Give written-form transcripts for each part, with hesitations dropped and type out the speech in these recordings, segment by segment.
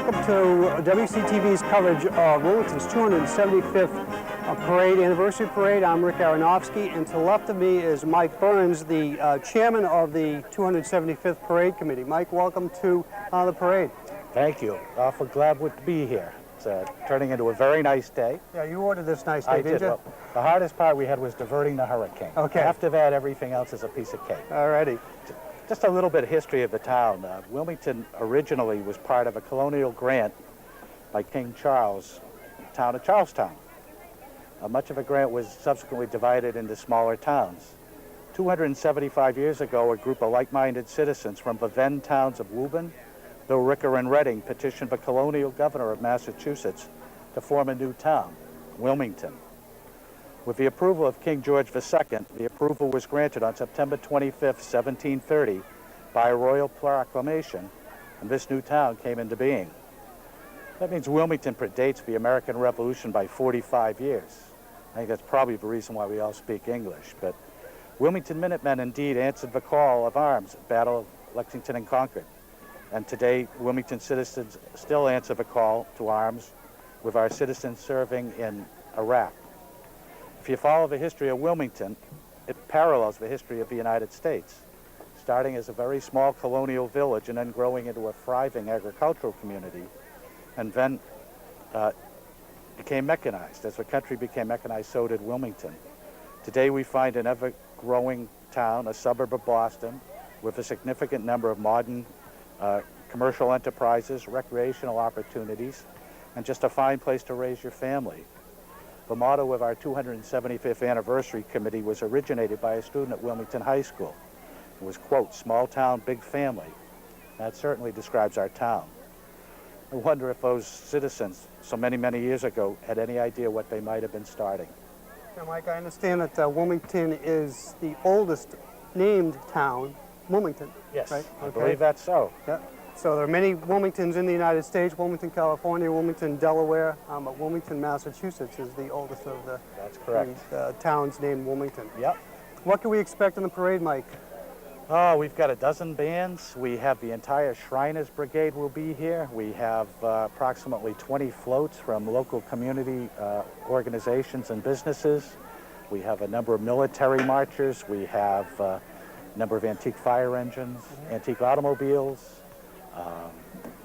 welcome to WCTV's coverage of Wilmington's 275th Parade, Anniversary Parade. I'm Rick Aronofsky, and to the left of me is Mike Burns, the chairman of the 275th Parade Committee. Mike, welcome to the parade. Thank you. Awful glad to be here. It's turning into a very nice day. Yeah, you ordered this nice day, didn't you? Well, the hardest part we had was diverting the hurricane. Okay. After that, everything else is a piece of cake. All righty. Just a little bit of history of the town. Wilmington originally was part of a colonial grant by King Charles, the town of Charlestown. Much of a grant was subsequently divided into smaller towns. 275 years ago, a group of like-minded citizens from the then towns of Woburn, Billerica, and Reading petitioned the colonial governor of Massachusetts to form a new town, Wilmington. With the approval of King George II, the approval was granted on September 25, 1730, by a royal proclamation, and this new town came into being. That means Wilmington predates the American Revolution by 45 years. I think that's probably the reason why we all speak English, but Wilmington Minutemen indeed answered the call of arms at Battle of Lexington and Concord. And today, Wilmington citizens still answer the call to arms with our citizens serving in Iraq. If you follow the history of Wilmington, it parallels the history of the United States, starting as a very small colonial village and then growing into a thriving agricultural community, and then became mechanized. As the country became mechanized, so did Wilmington. Today we find an ever-growing town, a suburb of Boston, with a significant number of modern commercial enterprises, recreational opportunities, and just a fine place to raise your family. The motto of our 275th Anniversary Committee was originated by a student at Wilmington High School. It was, quote, "small town, big family." That certainly describes our town. I wonder if those citizens, so many, many years ago, had any idea what they might have been starting. Now, Mike, I understand that Wilmington is the oldest named town, Wilmington. Yes, right? I believe that's so. Yeah. So there are many Wilmingtons in the United States, Wilmington, California, Wilmington, Delaware, but Wilmington, Massachusetts is the oldest of the, That's correct. the towns named Wilmington. Yep. What can we expect in the parade, Mike? Oh, we've got a dozen bands. We have the entire Shriners Brigade will be here. We have approximately 20 floats from local community organizations and businesses. We have a number of military marchers. We have a number of antique fire engines, antique automobiles.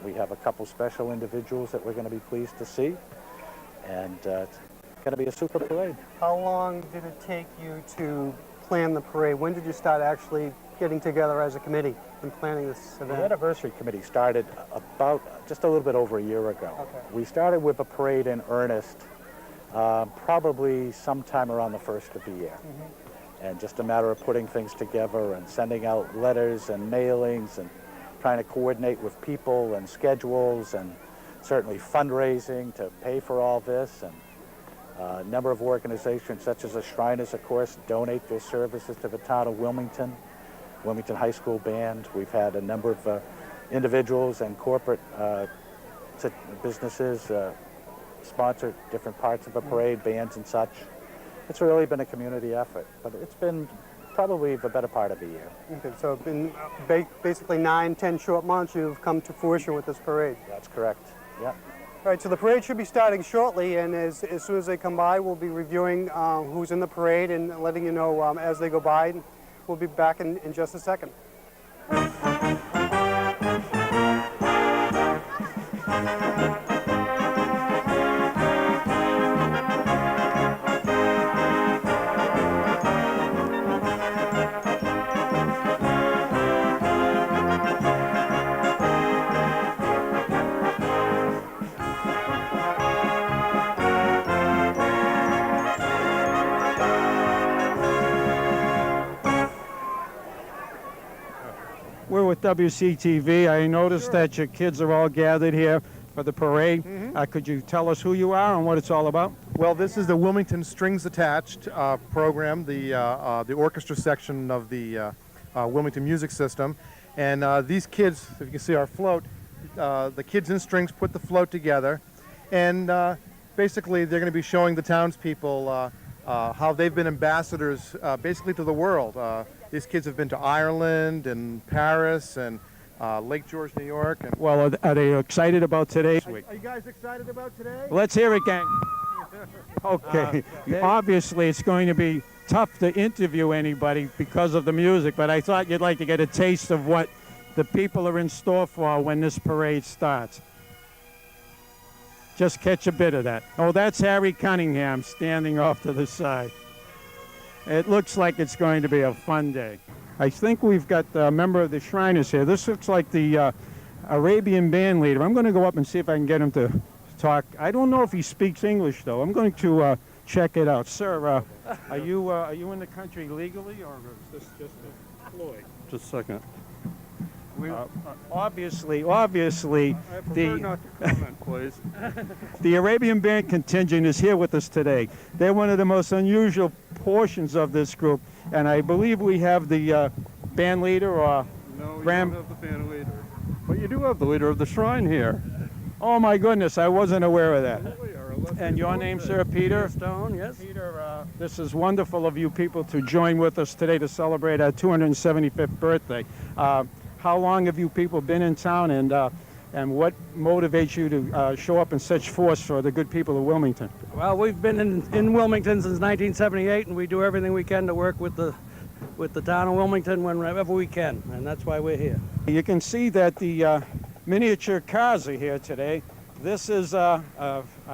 We have a couple special individuals that we're going to be pleased to see, and it's going to be a super parade. How long did it take you to plan the parade? When did you start actually getting together as a committee and planning this event? The Anniversary Committee started about just a little bit over a year ago. Okay. We started with a parade in earnest probably sometime around the first of the year. And just a matter of putting things together and sending out letters and mailings and trying to coordinate with people and schedules and certainly fundraising to pay for all this. And a number of organizations such as the Shriners, of course, donate their services to the town of Wilmington. Wilmington High School Band. We've had a number of individuals and corporate businesses sponsor different parts of the parade, bands and such. It's really been a community effort, but it's been probably the better part of a year. Okay, so in basically 9-10 short months, you've come to fruition with this parade. That's correct, yeah. All right, so the parade should be starting shortly, and as soon as they come by, we'll be reviewing who's in the parade and letting you know as they go by. We'll be back in just a second. We're with WCTV. I noticed that your kids are all gathered here for the parade. Could you tell us who you are and what it's all about? Well, this is the Wilmington Strings Attached program, the orchestra section of the Wilmington Music System. And these kids, if you can see our float, the kids in strings put the float together. And basically, they're going to be showing the townspeople how they've been ambassadors basically to the world. These kids have been to Ireland and Paris and Lake George, New York. And Well, are they excited about today's week? are you guys excited about today? Let's hear it, gang. Okay. Obviously, it's going to be tough to interview anybody because of the music, but I thought you'd like to get a taste of what the people are in store for when this parade starts. Just catch a bit of that. Oh, that's Harry Cunningham standing off to the side. It looks like it's going to be a fun day. I think we've got a member of the Shriners here. This looks like the Arabian band leader. I'm going to go up and see if I can get him to talk. I don't know if he speaks English, though. I'm going to check it out. Sir, are you in the country legally, or is this just a ploy? Just a second. Obviously, I prefer the not to comment, please. the Arabian band contingent is here with us today. They're one of the most unusual portions of this group, and I believe we have the band leader or No, you Ram- don't have the band leader. But you do have the leader of the shrine here. Oh my goodness, I wasn't aware of that. We are elected And your name, sir, Peter? Stone, yes. Peter, this is wonderful of you people to join with us today to celebrate our 275th birthday. How long have you people been in town, and what motivates you to show up in such force for the good people of Wilmington? Well, we've been in Wilmington since 1978, and we do everything we can to work with the town of Wilmington whenever we can, and that's why we're here. You can see that the miniature cars are here today. This is a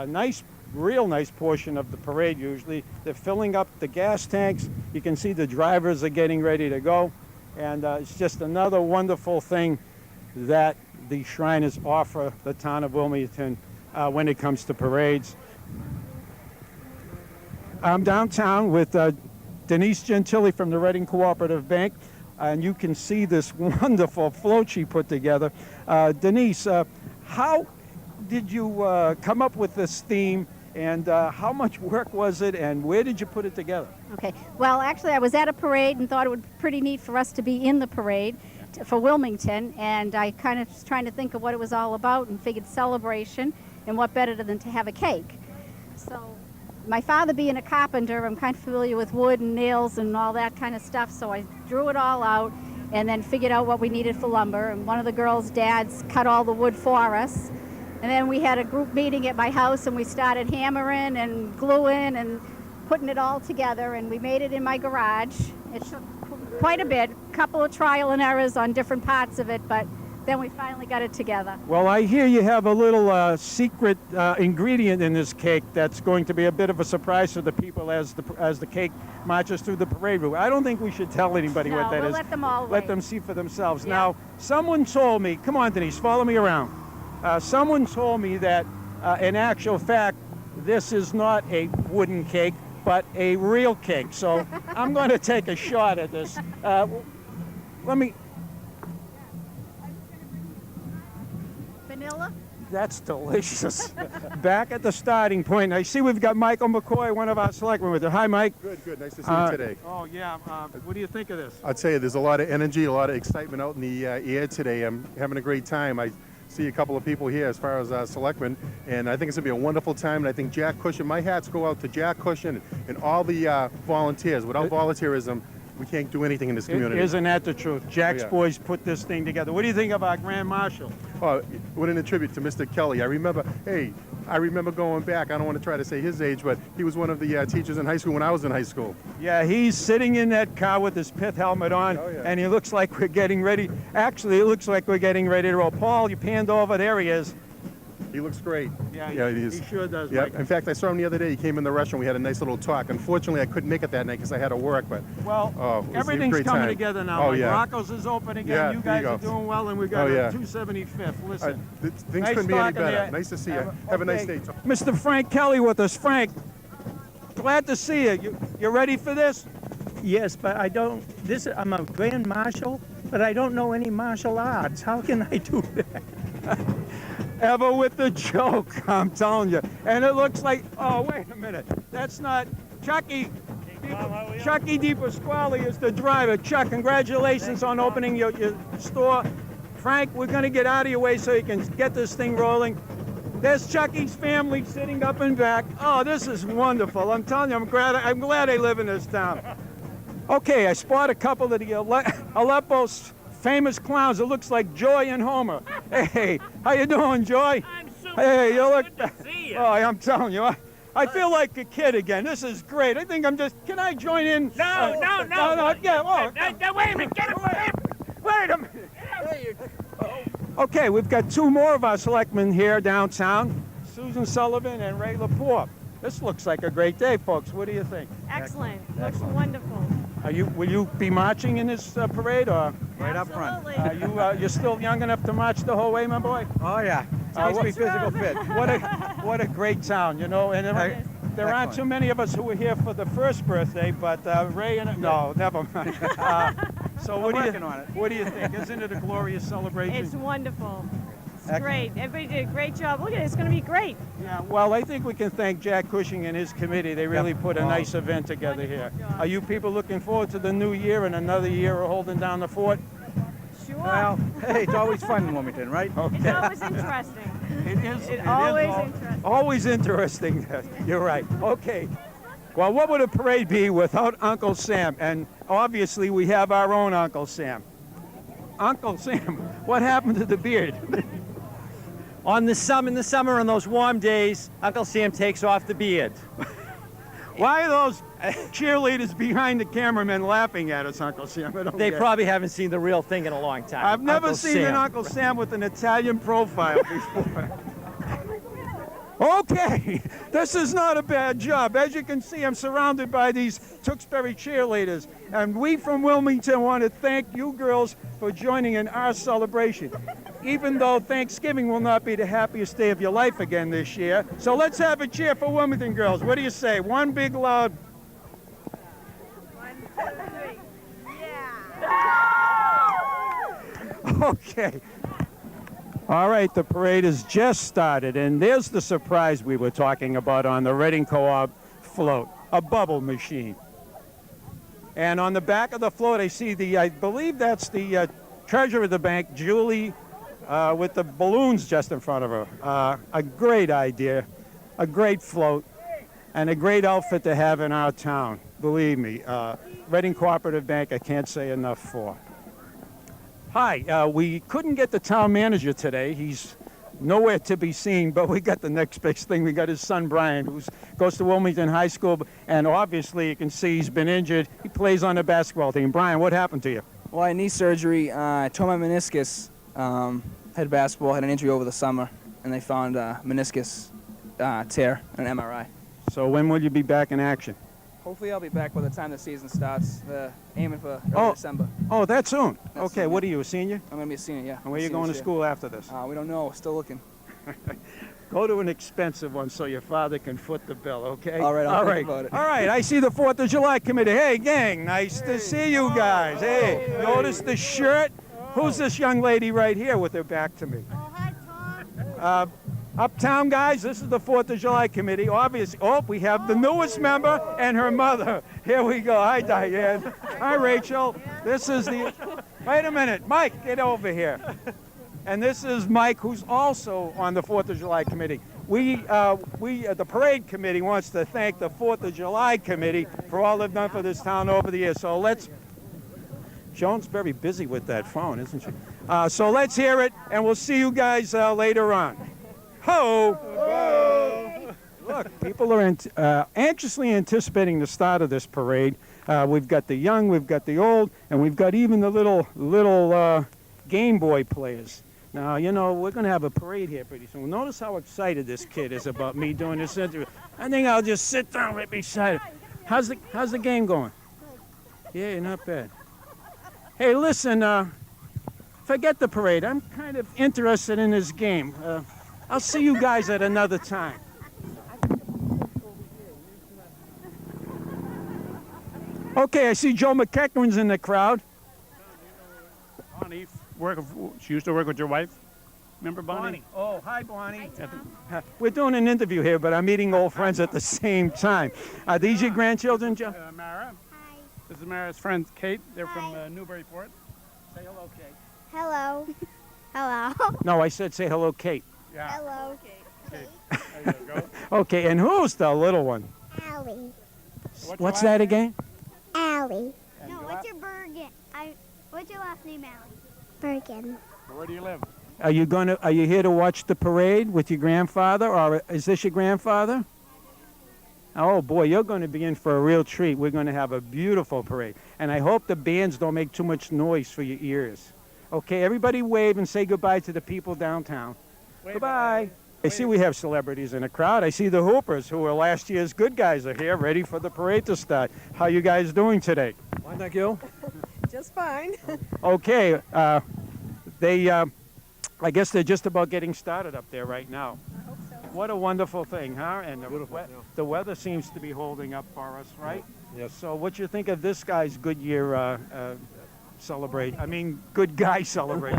nice, real nice portion of the parade usually. They're filling up the gas tanks. You can see the drivers are getting ready to go. And it's just another wonderful thing that the Shriners offer the town of Wilmington when it comes to parades. I'm downtown with Denise Gentili from the Reading Cooperative Bank, and you can see this wonderful float she put together. Denise, how did you come up with this theme, and how much work was it, and where did you put it together? Okay. Well, actually, I was at a parade and thought it would be pretty neat for us to be in the parade for Wilmington, and I kind of was trying to think of what it was all about and figured celebration, and what better than to have a cake. So my father being a carpenter, I'm kind of familiar with wood and nails and all that kind of stuff, so I drew it all out and then figured out what we needed for lumber, and one of the girls' dads cut all the wood for us. And then we had a group meeting at my house, and we started hammering and gluing and putting it all together, and we made it in my garage. It took quite a bit, a couple of trial and errors on different parts of it, but then we finally got it together. Well, I hear you have a little secret ingredient in this cake that's going to be a bit of a surprise to the people as the cake marches through the parade route. I don't think we should tell anybody what that we'll is. let them all Let wait. them see for themselves. Yeah. Now, someone told me, come on, Denise, follow me around. Someone told me that, in actual fact, this is not a wooden cake, but a real cake. So I'm going to take a shot at this. Let me. Vanilla? That's delicious. Back at the starting point, I see we've got Michael McCoy, one of our selectmen with us. Hi, Mike. Good. Nice to see you today. Oh, yeah. What do you think of this? I'll tell you, there's a lot of energy, a lot of excitement out in the air today. I'm having a great time. I see a couple of people here as far as selectmen, and I think it's going to be a wonderful time, and I think Jack Cushion, my hats go out to Jack Cushion and all the volunteers. Without volunteerism, we can't do anything in this community. Isn't that the truth? Jack's yeah. boys put this thing together. What do you think of our Grand Marshal? Oh, what a tribute to Mr. Kelly. I remember going back, I don't want to try to say his age, but he was one of the teachers in high school when I was in high school. Yeah, he's sitting in that car with his pith helmet on, Oh, yeah. and he looks like we're getting ready. Actually, it looks like we're getting ready to roll. Paul, you panned over. There he is. He looks great. Yeah, he is. He sure does. Yeah. Mike. In fact, I saw him the other day. He came in the restaurant. We had a nice little talk. Unfortunately, I couldn't make it that night because I had to work. But Well, it was a everything's great coming time. together now. Oh, Like yeah. Rocco's is open again. Yeah, You there guys you are go. doing well, and we got Oh, a yeah. 275th. Listen. Things Nice couldn't be any talking to better. you. Nice to see you. Have a nice day. Mr. Frank Kelly with us. Frank, glad to see you. You ready for this? Yes, but I don't. I'm a grand marshal, but I don't know any martial arts. How can I do that? Ever with the joke, I'm telling you. And it looks like, oh, wait a minute. That's not Chucky. Chucky DiPasquale is the driver. Chuck, congratulations on opening your store. Frank, we're going to get out of your way so you can get this thing rolling. There's Chucky's family sitting up and back. Oh, this is wonderful. I'm telling you, I'm glad I live in this town. Okay, I spot a couple of the Aleppo famous clowns. It looks like Joy and Homer. Hey, how you doing, Joy? I'm super Hey, you look. good to see you. Oh, I'm telling you, I feel like a kid again. This is great. I think I'm just. Can I join in? No. Yeah. Oh, Wait a minute. Get away. wait a minute. Okay, we've got two more of our selectmen here downtown, Susan Sullivan and Ray Lepore. This looks like a great day, folks. What do you think? Excellent. Looks wonderful. Will you be marching in this parade, or Right up front. you're still young enough to march the whole way, my boy? Oh yeah, What- be physical fit. What a great town, you know. And there aren't too many of us who were here for the first birthday, but Ray and no, never mind. So what do working on it. What do you think? Isn't it a glorious celebration? It's wonderful. It's Excellent. great. Everybody did a great job. Look at it. It's going to be great. Yeah, well, I think we can thank Jack Cushing and his committee. They really put a nice event together here. Wonderful job. Are you people looking forward to the new year and another year of holding down the fort? Sure. Well, hey, it's always fun in Wilmington, right? It's always interesting. It is. It's always interesting. Always interesting. You're right. Okay. Well, what would a parade be without Uncle Sam? And obviously, we have our own Uncle Sam. Uncle Sam, what happened to the beard? In the summer, on those warm days, Uncle Sam takes off the beard. Why are those cheerleaders behind the cameraman laughing at us, Uncle Sam? I don't They get it. probably haven't seen the real thing in a long time. I've never Uncle seen Sam. an Uncle Sam with an Italian profile before. Okay, this is not a bad job. As you can see, I'm surrounded by these Tewksbury cheerleaders, and we from Wilmington want to thank you girls for joining in our celebration. Even though Thanksgiving will not be the happiest day of your life again this year. So let's have a cheer for Wilmington girls. What do you say? One big loud. 1, 2, 3. Yeah. Okay. All right, the parade has just started, and there's the surprise we were talking about on the Reading Co-op float, a bubble machine. And on the back of the float, I see I believe that's the treasurer of the bank, Julie, with the balloons just in front of her. A great idea, a great float, and a great outfit to have in our town, believe me. Reading Cooperative Bank, I can't say enough for. Hi, we couldn't get the town manager today. He's nowhere to be seen, but we got the next big thing. We got his son, Brian, who goes to Wilmington High School, and obviously you can see he's been injured. He plays on the basketball team. Brian, what happened to you? Well, I had knee surgery. I tore my meniscus. Had basketball, had an injury over the summer, and they found meniscus tear and an MRI. So when will you be back in action? Hopefully I'll be back by the time the season starts. Aiming for early December. Oh, that's soon. That's Okay, soon, what yeah. are you, a senior? I'm going to be a senior, yeah. And where are you going to school after this? We don't know. Still looking. Go to an expensive one so your father can foot the bill, okay? All right, I'll think about it. All right, I see the 4th of July committee. Hey, gang, nice to see you guys. Hey, notice the shirt? Who's this young lady right here with her back to me? Oh, hi, Tom. Uptown guys, this is the 4th of July committee. Obviously, we have the newest member and her mother. Here we go. Hi, Diane. Hi, Rachel. This is the, wait a minute. Mike, get over here. And this is Mike, who's also on the 4th of July committee. The parade committee wants to thank the 4th of July committee for all they've done for this town over the years. So Joan's very busy with that phone, isn't she? So let's hear it, and we'll see you guys later on. Ho! Look, people are anxiously anticipating the start of this parade. We've got the young, we've got the old, and we've got even the little Game Boy players. Now, you know, we're going to have a parade here pretty soon. Notice how excited this kid is about me doing this interview. I think I'll just sit down right beside him. How's the game going? Yeah, not bad. Hey, listen, forget the parade. I'm kind of interested in this game. I'll see you guys at another time. Okay, I see Joe McEachran's in the crowd. Bonnie, she used to work with your wife. Remember Bonnie? Oh, hi, Bonnie. We're doing an interview here, but I'm meeting old friends at the same time. Are these your grandchildren, Joe? Mara. Hi. This is Mara's friend, Kate. They're from Newburyport. Say hello, Kate. Hello. Hello. No, I said say hello, Kate. Yeah. Hello. Kate. There you go. Okay, and who's the little one? Allie. What's that again? Allie. No, what's your what's your last name, Allie? Bergen. Where do you live? Are you here to watch the parade with your grandfather, or is this your grandfather? Oh boy, you're going to be in for a real treat. We're going to have a beautiful parade. And I hope the bands don't make too much noise for your ears. Okay, everybody wave and say goodbye to the people downtown. Goodbye. I see we have celebrities in the crowd. I see the Hoopers, who were last year's good guys, are here, ready for the parade to start. How you guys doing today? Fine, thank you. Just fine. Okay, I guess they're just about getting started up there right now. I hope so. What a wonderful thing, huh? And the weather seems to be holding up for us, right? Yes. So what you think of this guy's Goodyear good guy celebrate?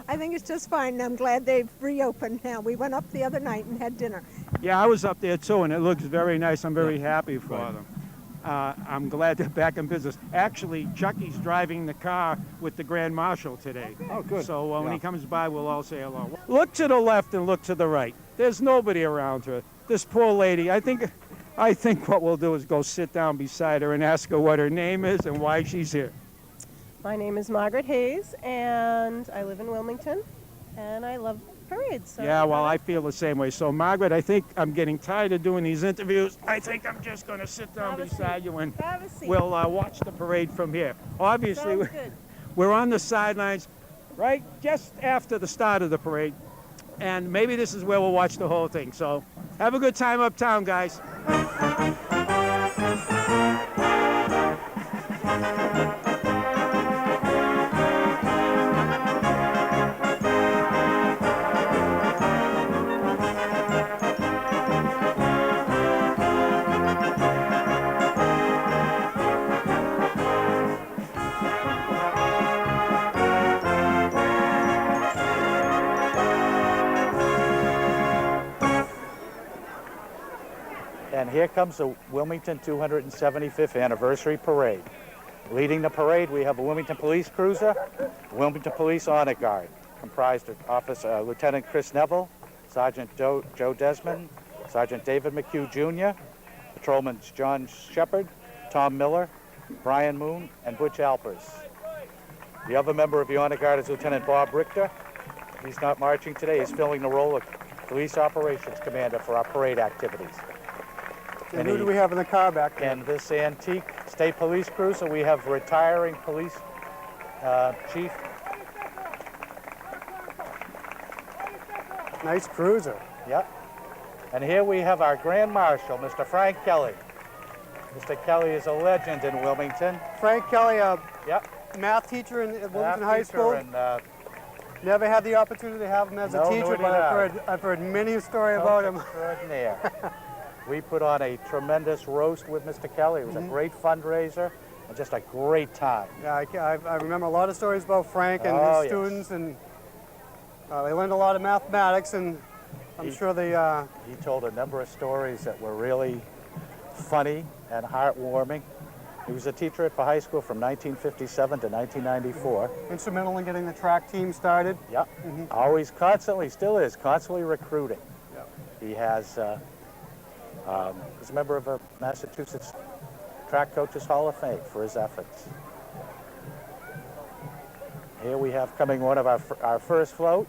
I think it's just fine. I'm glad they've reopened now. We went up the other night and had dinner. Yeah, I was up there too, and it looks very nice. I'm very happy for them. I'm glad they're back in business. Actually, Chucky's driving the car with the Grand Marshal today. Oh, good. So when he comes by, we'll all say hello. Look to the left and look to the right. There's nobody around her. This poor lady, I think what we'll do is go sit down beside her and ask her what her name is and why she's here. My name is Margaret Hayes, and I live in Wilmington, and I love parades. So Yeah, well, I feel the same way. So, Margaret, I think I'm getting tired of doing these interviews. I think I'm just going to sit down beside you and Have a seat. we'll watch the parade from here. Obviously, Sounds good. we're on the sidelines right just after the start of the parade, and maybe this is where we'll watch the whole thing. So, have a good time uptown, guys. And here comes the Wilmington 275th Anniversary Parade. Leading the parade, we have a Wilmington Police Cruiser, Wilmington Police Honor Guard, comprised of Lieutenant Chris Neville, Sergeant Joe Desmond, Sergeant David McHugh Jr., Patrolman John Shepard, Tom Miller, Brian Moon, and Butch Alpers. The other member of the Honor Guard is Lieutenant Bob Richter. He's not marching today. He's filling the role of Police Operations Commander for our parade activities. And who do we have in the car back there? In this antique state police cruiser, we have retiring police chief. Nice cruiser. Yep. And here we have our Grand Marshal, Mr. Frank Kelly. Mr. Kelly is a legend in Wilmington. Frank Kelly, Yep. math teacher in Wilmington Math High teacher School. And, Never had the opportunity to have him as a No, teacher, nor did but I. I've heard many a story about him. extraordinaire. We put on a tremendous roast with Mr. Kelly. It was a great fundraiser and just a great time. Yeah, I remember a lot of stories about Frank and Oh, his yes. students, and they learned a lot of mathematics, and I'm sure they... He told a number of stories that were really funny and heartwarming. He was a teacher at the high school from 1957 to 1994. instrumental in getting the track team started. Yep. Always, constantly, still is, constantly recruiting. He has, he's a member of the Massachusetts Track Coaches Hall of Fame for his efforts. Here we have coming one of our first float.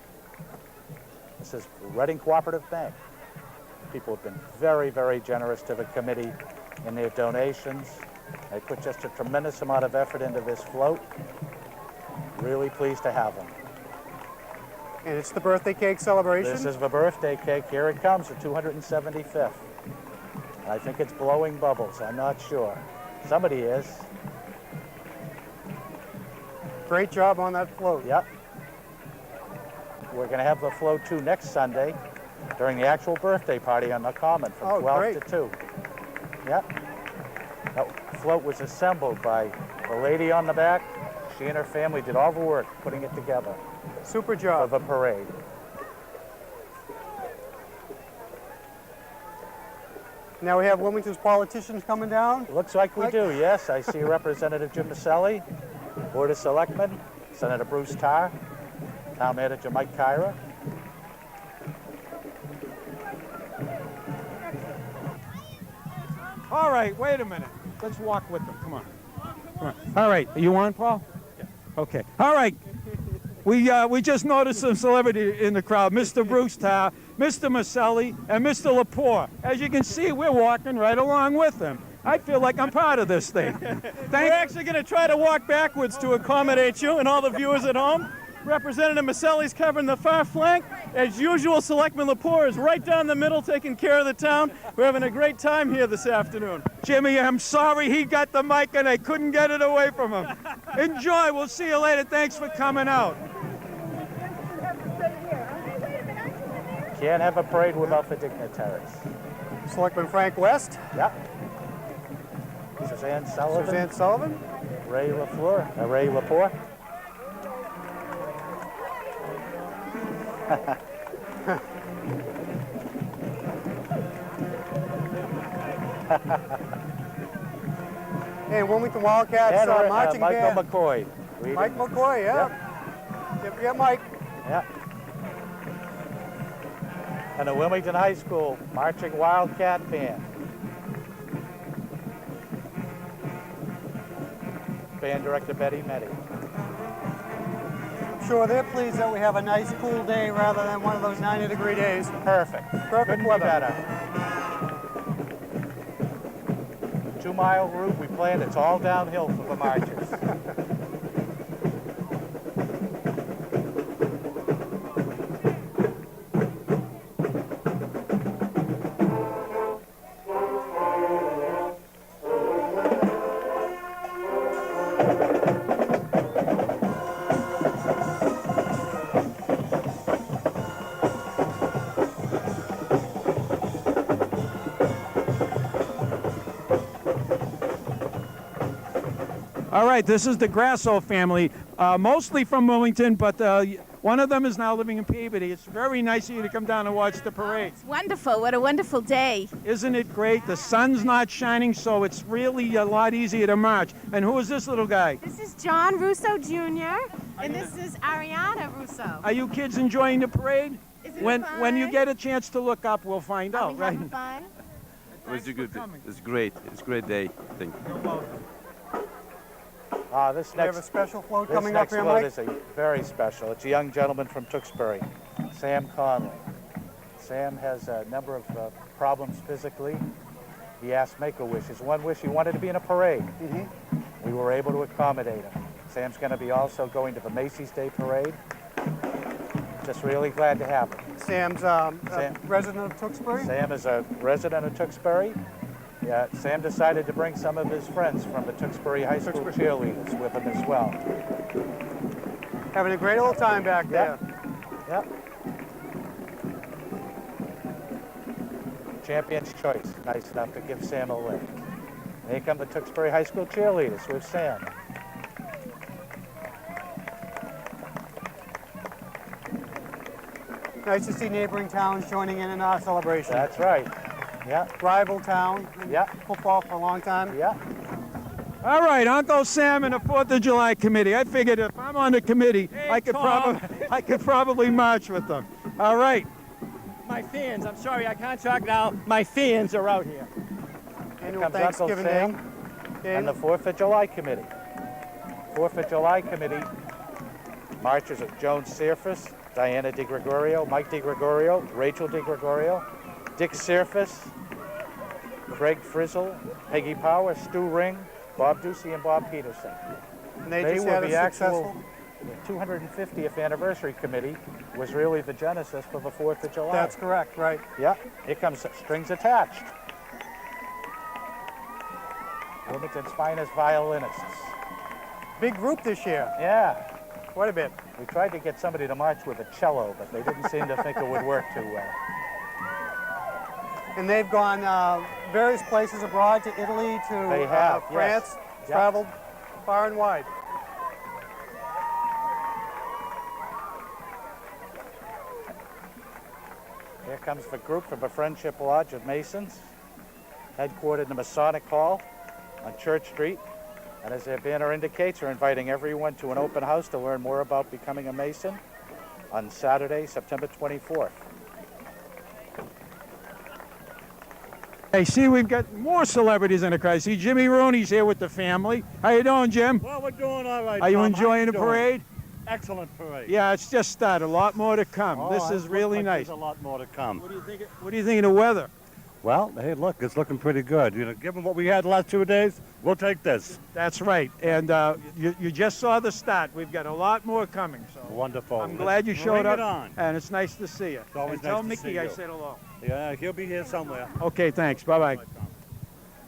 This is Reading Cooperative Bank. People have been very, very generous to the committee in their donations. They put just a tremendous amount of effort into this float. Really pleased to have them. And it's the birthday cake celebration. This is the birthday cake. Here it comes, the 275th. I think it's blowing bubbles. I'm not sure. Somebody is. Great job on that float. Yep. We're going to have the float too next Sunday during the actual birthday party on the Common from 12 to 2. Yep. That float was assembled by the lady on the back. She and her family did all the work putting it together. Super job. For the parade. Now we have Wilmington's politicians coming down. Looks like we do, yes. I see Representative Jim Maselli, Board of Selectmen, Senator Bruce Tarr, Town Manager Mike Kyra. All right, wait a minute. Let's walk with them. Come on. Come on. All right, are you on, Paul? Yeah. Okay. All right. We just noticed some celebrity in the crowd. Mr. Bruce Tarr, Mr. Maselli, and Mr. Lepore. As you can see, we're walking right along with them. I feel like I'm part of this thing. We're actually going to try to walk backwards to accommodate you and all the viewers at home. Representative Maselli's covering the far flank. As usual, Selectman Lepore is right down the middle taking care of the town. We're having a great time here this afternoon. Jimmy, I'm sorry he got the mic and I couldn't get it away from him. Enjoy. We'll see you later. Thanks for coming out. Can't have a parade without the dignitaries. Selectman Frank West. Yeah. Suzanne Sullivan. Suzanne Sullivan. Ray Lepore. And Wilmington Wildcats And marching Michael band. McCoy. Mike McCoy, yeah. Yeah, Mike. Yeah. And the Wilmington High School Marching Wildcat Band. Band director Betty Meddy. I'm sure they're pleased that we have a nice cool day rather than one of those 90-degree days. Perfect. Perfect Couldn't weather. be better. 2-mile route we planned, it's all downhill for the marchers. All right, this is the Grasso family, mostly from Wilmington, but one of them is now living in Peabody. It's very nice of you to come down and watch the parade. It's wonderful. What a wonderful day. Isn't it great? The sun's not shining, so it's really a lot easier to march. And who is this little guy? This is John Russo Jr., and this is Ariana Russo. Are you kids enjoying the parade? Is it When you get a chance to look up, we'll find out, right? fun? It was a good day. It's great. It's a great day, I think. This We have a next special float this coming up next here, float Mike. is a very special. It's a young gentleman from Tewksbury, Sam Conley. Sam has a number of problems physically. He asked Make-A-Wish. His one wish, he wanted to be in a parade. We were able to accommodate him. Sam's going to be also going to the Macy's Day Parade. Just really glad to have him. Sam's a resident of Tewksbury. Sam is a resident of Tewksbury. Yeah, Sam decided to bring some of his friends from the Tewksbury High School cheerleaders with him as well. Having a great old time back there. Yep. Champion's Choice, nice enough to give Sam a lift. And here come the Tewksbury High School cheerleaders with Sam. Nice to see neighboring towns joining in our celebration. That's right. Yeah. Rival town. Yeah. Football for a long time. Yeah. All right, Uncle Sam and the 4th of July committee. I figured if I'm on the committee, I could probably march with them. All right. My fans, I'm sorry, I can't talk now. My fans are out here. Annual Comes Uncle Thanksgiving Day. Sam and the 4th of July committee. 4th of July committee marchers of Joan Searfus, Diana DiGregorio, Mike DiGregorio, Rachel DiGregorio, Dick Searfus, Craig Frizzle, Peggy Power, Stu Ring, Bob Ducey, and Bob Peterson. And they just had a successful. The 250th anniversary committee was really the genesis for the 4th of July. That's correct, right. Yeah, here comes Strings Attached. Wilmington's finest violinists. Big group this year. Yeah. Quite a bit. We tried to get somebody to march with a cello, but they didn't seem to think it would work too well. And they've gone various places abroad, to Italy, to They have, France, yes. traveled far and wide. Here comes the group from the Friendship Lodge of Masons, headquartered in the Masonic Hall on Church Street. And as their banner indicates, they're inviting everyone to an open house to learn more about becoming a Mason on Saturday, September 24th. Hey, see, we've got more celebrities in the crowd. See, Jimmy Rooney's here with the family. How you doing, Jim? Well, we're doing all right. Are you Tom. enjoying How the parade? excellent parade. Yeah, it's just started. A lot more to come. Oh, This is it really looks like nice. There's a lot more to come. What do you think of the weather? Well, hey, look, it's looking pretty good. You know, given what we had the last 2 days, we'll take this. That's right. And you just saw the start. We've got a lot more coming. So Wonderful. I'm glad you showed Bring up. it on. And it's nice to see you. It's always and tell nice to Mickey see I you. said hello. Yeah, he'll be here somewhere. Okay, thanks. Bye-bye.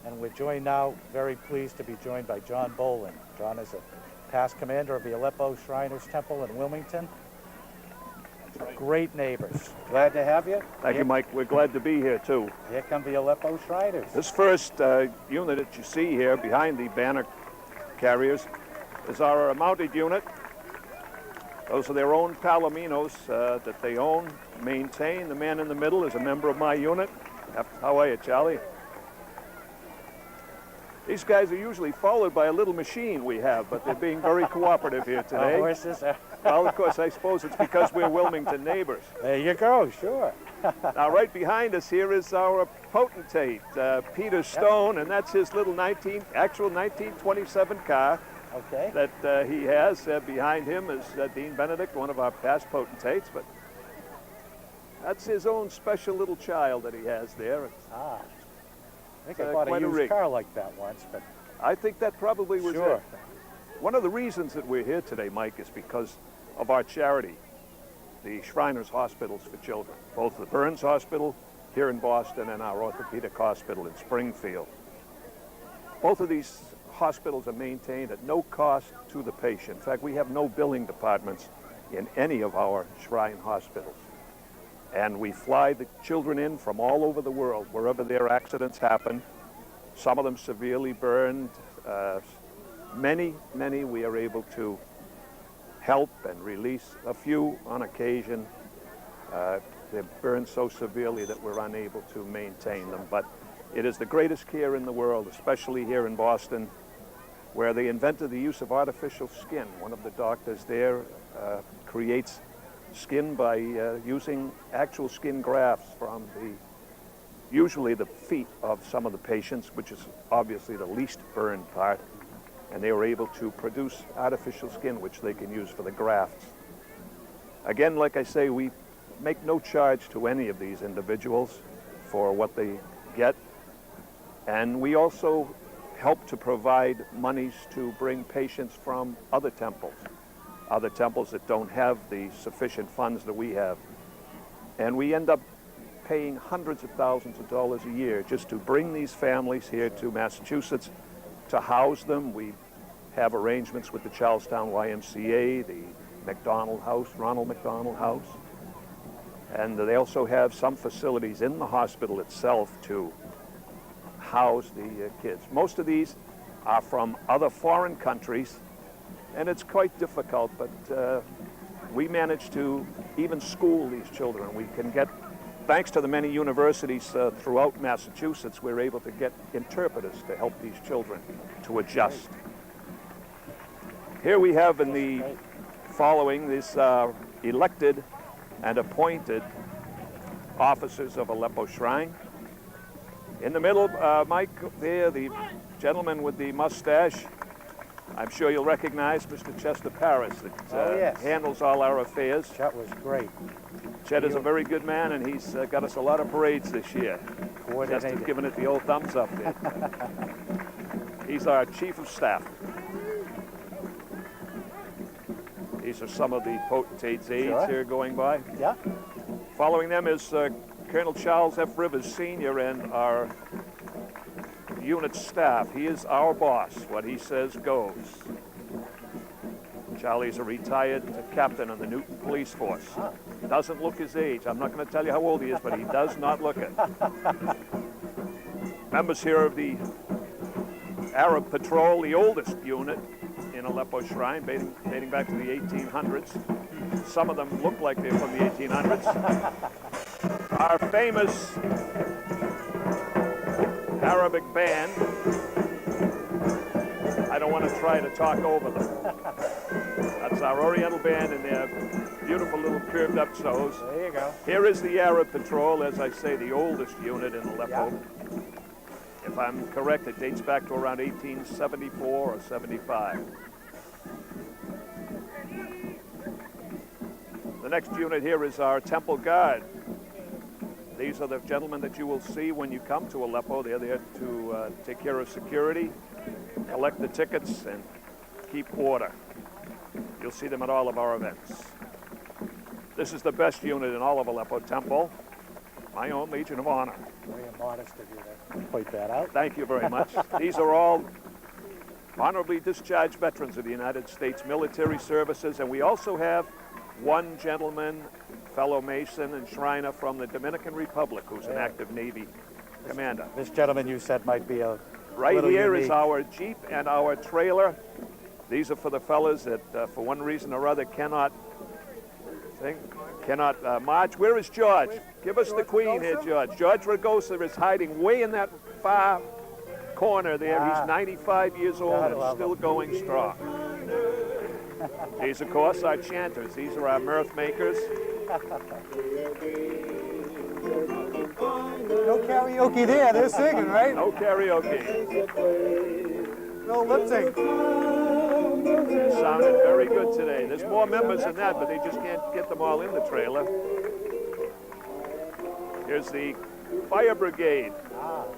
And we're joined now, very pleased to be joined by John Boland. John is a past commander of the Aleppo Shriners Temple in Wilmington. Great neighbors. Glad to have you. Thank you, Mike. We're glad to be here, too. Here come the Aleppo Shriners. This first unit that you see here behind the banner carriers is our mounted unit. Those are their own palominos that they own, maintain. The man in the middle is a member of my unit. How are you, Charlie? These guys are usually followed by a little machine we have, but they're being very cooperative here today. Horses. Well, of course, I suppose it's because we're Wilmington neighbors. There you go, sure. Now, right behind us here is our potentate, Peter Stone, and that's his little 1927 car that he has. Behind him is Dean Benedict, one of our past potentates, but that's his own special little child that he has there. I think I bought a used car like that once, but I think that probably was sure. it. One of the reasons that we're here today, Mike, is because of our charity, the Shriners Hospitals for Children, both the Burns Hospital here in Boston and our orthopedic hospital in Springfield. Both of these hospitals are maintained at no cost to the patient. In fact, we have no billing departments in any of our Shrine hospitals. And we fly the children in from all over the world, wherever their accidents happen. Some of them severely burned. Many we are able to help and release. A few on occasion, they're burned so severely that we're unable to maintain them. But it is the greatest care in the world, especially here in Boston, where they invented the use of artificial skin. One of the doctors there creates skin by using actual skin grafts from usually the feet of some of the patients, which is obviously the least burned part. And they were able to produce artificial skin, which they can use for the grafts. Again, like I say, we make no charge to any of these individuals for what they get. And we also help to provide monies to bring patients from other temples that don't have the sufficient funds that we have. And we end up paying hundreds of thousands of dollars a year just to bring these families here to Massachusetts to house them. We have arrangements with the Charlestown YMCA, the Ronald McDonald House. And they also have some facilities in the hospital itself to house the kids. Most of these are from other foreign countries, and it's quite difficult, but we manage to even school these children. We can get, thanks to the many universities throughout Massachusetts, we're able to get interpreters to help these children to adjust. Here we have in the following this elected and appointed officers of Aleppo Shrine. In the middle, Mike, there, the gentleman with the mustache. I'm sure you'll recognize Mr. Chester Paris that handles all our affairs. Chet was great. Chet is a very good man, and he's got us a lot of parades this year. Chester's giving it the old thumbs up there. He's our chief of staff. These are some of the potentates' aides here going by. Yeah. Following them is Colonel Charles F. Rivers, Sr., and our unit staff. He is our boss. What he says goes. Charlie's a retired captain in the Newton Police Force. Doesn't look his age. I'm not going to tell you how old he is, but he does not look it. Members here of the Arab Patrol, the oldest unit in Aleppo Shrine, dating back to the 1800s. Some of them look like they're from the 1800s. Our famous Arabic band. I don't want to try to talk over them. That's our Oriental band in their beautiful little curved up toes. There you go. Here is the Arab Patrol, as I say, the oldest unit in Aleppo. Yeah. If I'm correct, it dates back to around 1874 or 75. next unit here is our Temple Guard. These are the gentlemen that you will see when you come to Aleppo. They're there to take care of security, collect the tickets, and keep order. You'll see them at all of our events. This is the best unit in all of Aleppo Temple. My own Legion of Honor. Very modest of you to point that out. Thank you very much. These are all honorably discharged veterans of the United States military services, and we also have one gentleman, fellow Mason and Shriner from the Dominican Republic, who's an active Navy commander. This gentleman you said might be a Right little here unique. is our Jeep and our trailer. These are for the fellas that, for one reason or other, cannot march. Where is George? Give us the queen here, George. George Ragosa is hiding way in that far corner there. He's 95 years old and still going strong. These, of course, are chanters. These are our mirth makers. No karaoke there. They're singing, right? No karaoke. No lip sync. Sounded very good today. There's more members than that, but they just can't get them all in the trailer. Here's the fire brigade.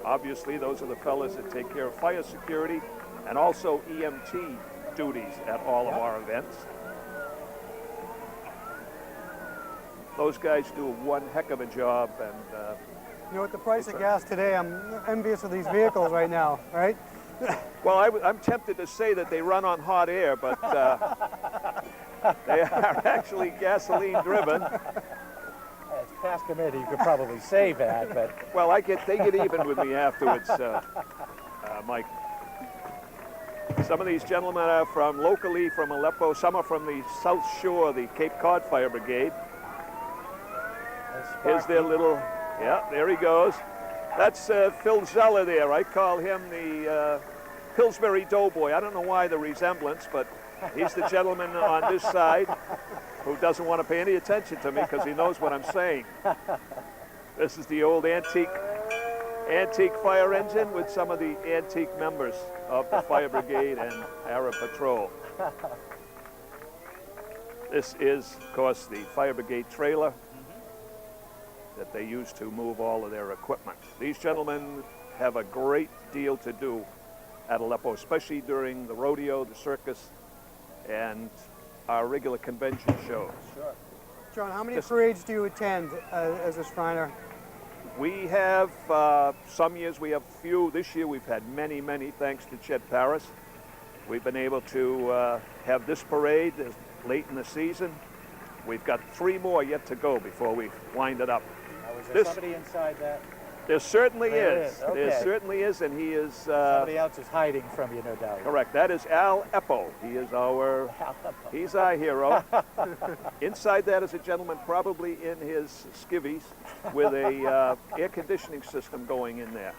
Obviously, those are the fellas that take care of fire security and also EMT duties at all of our events. Those guys do one heck of a job, and You know, with the price of gas today, I'm envious of these vehicles right now, right? well, I'm tempted to say that they run on hot air, but they are actually gasoline driven. It's past committee. You could probably say that, but well, they get even with me afterwards, Mike. Some of these gentlemen are from locally from Aleppo. Some are from the South Shore, the Cape Cod Fire Brigade. Here's their little, yeah, there he goes. That's Phil Zeller there. I call him the Pillsbury Doughboy. I don't know why the resemblance, but he's the gentleman on this side who doesn't want to pay any attention to me because he knows what I'm saying. This is the old antique fire engine with some of the antique members of the Fire Brigade and Arab Patrol. This is, of course, the Fire Brigade trailer that they use to move all of their equipment. These gentlemen have a great deal to do at Aleppo, especially during the rodeo, the circus, and our regular convention shows. Sure. John, how many parades do you attend as a Shriner? We have, some years we have few. This year we've had many, many, thanks to Chet Paris. We've been able to have this parade late in the season. We've got 3 more yet to go before we wind it up. Now, is there somebody inside that? There certainly is. Okay. There certainly is, and he is... somebody else is hiding from you, no doubt. Correct. That is Al Eppo. He is he's our hero. Inside that is a gentleman probably in his skivvies with a air conditioning system going in there.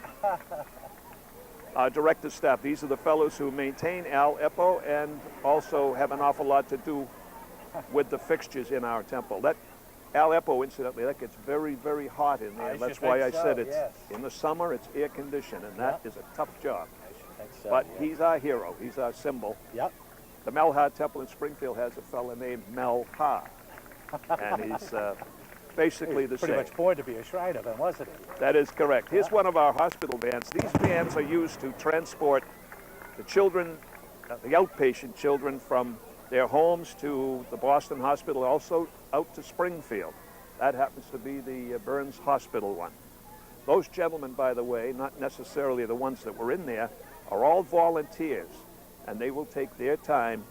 Our director staff, these are the fellows who maintain Al Eppo and also have an awful lot to do with the fixtures in our temple. That Al Eppo, incidentally, that gets very, very hot in there. That's why I said it's in the summer it's air conditioned, and that is a tough job. But he's our hero. He's our symbol. Yep. The Melha Temple in Springfield has a fella named Melha, and he's basically the same. Pretty much born to be a Shriner, then, wasn't he? That is correct. Here's one of our hospital vans. These vans are used to transport the children, the outpatient children, from their homes to the Boston Hospital, also out to Springfield. That happens to be the Burns Hospital one. Those gentlemen, by the way, not necessarily the ones that were in there, are all volunteers, and they will take their time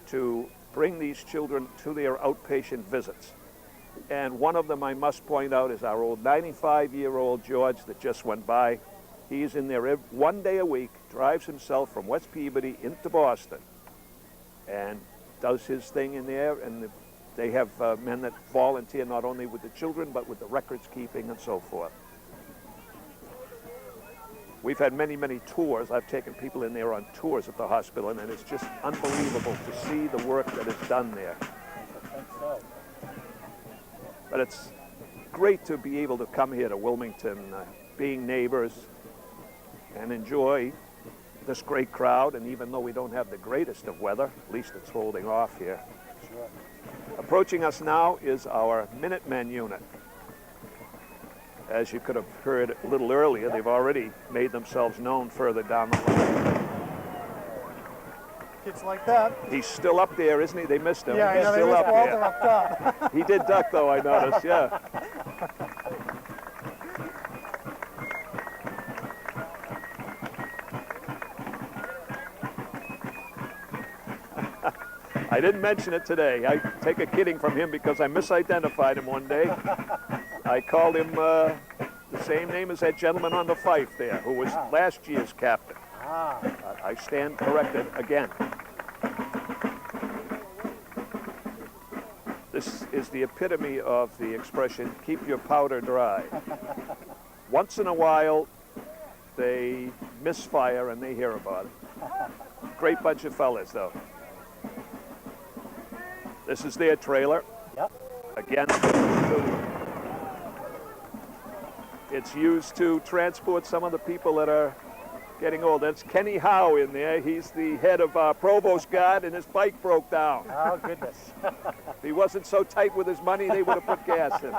to bring these children to their outpatient visits. And one of them I must point out is our old 95-year-old George that just went by. He's in there 1 day a week, drives himself from West Peabody into Boston, and does his thing in there. And they have men that volunteer not only with the children, but with the records keeping and so forth. We've had many, many tours. I've taken people in there on tours at the hospital, and it's just unbelievable to see the work that is done there. But it's great to be able to come here to Wilmington, being neighbors, and enjoy this great crowd. And even though we don't have the greatest of weather, at least it's holding off here. Sure. Approaching us now is our Minutemen unit. As you could have heard a little earlier, they've already made themselves known further down the line. Kids like that. He's still up there, isn't he? They missed him. Yeah, I He's know, they still missed up Walter there. up top. He did duck, though, I noticed, yeah. I didn't mention it today. I take a kidding from him because I misidentified him one day. I called him the same name as that gentleman on the fife there, who was last year's captain. I stand corrected again. This is the epitome of the expression, keep your powder dry. Once in a while, they misfire and they hear about it. Great bunch of fellas, though. This is their trailer. Yep. Again, it's used to transport some of the people that are getting old. That's Kenny Howe in there. He's the head of our provost guard, and his bike broke down. Oh, goodness. If he wasn't so tight with his money, they would have put gas in.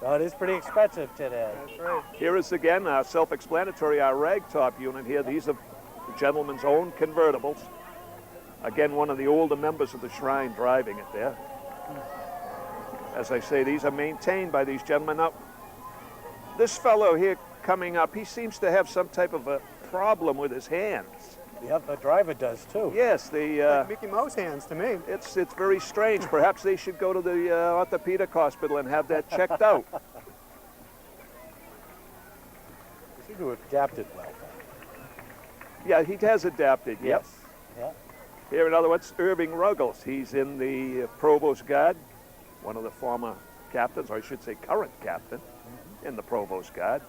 Well, it is pretty expensive today. That's right. Here is again our self-explanatory, our ragtop unit here. These are the gentleman's own convertibles. Again, one of the older members of the Shrine driving it there. As I say, these are maintained by these gentlemen. Now, this fellow here coming up, he seems to have some type of a problem with his hands. Yeah, the driver does too. Yes, the Mickey Mouse hands to me. it's very strange. Perhaps they should go to the orthopedic hospital and have that checked out. You seem to have adapted well. Yeah, he has adapted, yep. Yes. Yeah. Here, in other words, Irving Ruggles. He's in the Provost Guard, one of the former captains, or I should say current captain, in the Provost Guard.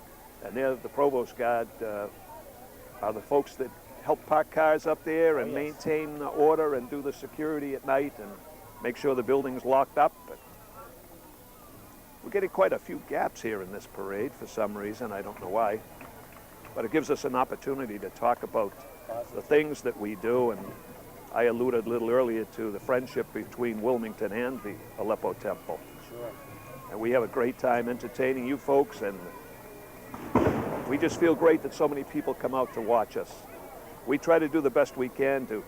And they're the Provost Guard are the folks that help park cars up there and maintain order and do the security at night and make sure the building's locked up. But we're getting quite a few gaps here in this parade for some reason. I don't know why. But it gives us an opportunity to talk about the things that we do. And I alluded a little earlier to the friendship between Wilmington and the Aleppo Temple. Sure. And we have a great time entertaining you folks, and we just feel great that so many people come out to watch us. We try to do the best we can to